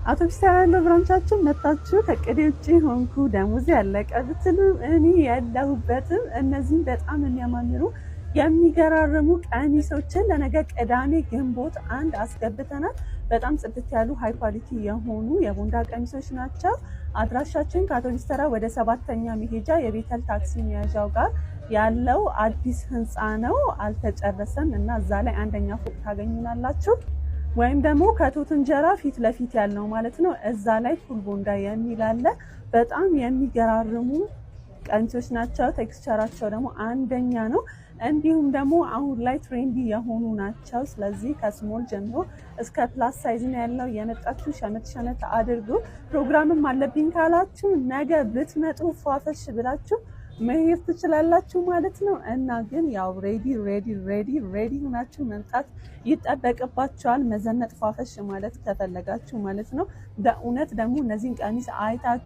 አውቶቡስ ያለው ብራንቻችን መጣችሁ ከቀዴ ውጪ ሆንኩ ደሞዝ ያለቀ ብትሉ እኔ ያለሁበትም እነዚህን በጣም የሚያማምሩ የሚገራርሙ ቀሚሶችን ለነገ ቅዳሜ ግንቦት 1 አስገብተናል። በጣም ጽድት ያሉ ሃይ ኳሊቲ የሆኑ የቦንዳ ቀሚሶች ናቸው። አድራሻችን ከአውቶቡስ ተራ ወደ 7ኛ መሄጃ የቤተል ታክሲ መያዣው ጋር ያለው አዲስ ህንፃ ነው፣ አልተጨረሰም እና እዛ ላይ አንደኛ ፎቅ ታገኙናላችሁ። ወይም ደግሞ ከቶት እንጀራ ፊት ለፊት ያለው ማለት ነው፣ እዛ ላይ ፉል ቦንዳ የሚል አለ። በጣም የሚገራርሙ ቀሚሶች ናቸው። ቴክስቸራቸው ደግሞ አንደኛ ነው። እንዲሁም ደግሞ አሁን ላይ ትሬንዲ የሆኑ ናቸው። ስለዚህ ከስሞል ጀምሮ እስከ ፕላስ ሳይዝ ነው ያለው። የመጣችሁ ሸመት አድርጉ። ፕሮግራምም አለብኝ ካላችሁ ነገ ብትመጡ ፏፈሽ ብላችሁ መሄድ ትችላላችሁ ማለት ነው። እና ግን ያው ሬዲ ሆናችሁ መምጣት ይጠበቅባችኋል፣ መዘነጥ ፏፈሽ ማለት ከፈለጋችሁ ማለት ነው። በእውነት ደግሞ እነዚህን ቀሚስ አይታችሁ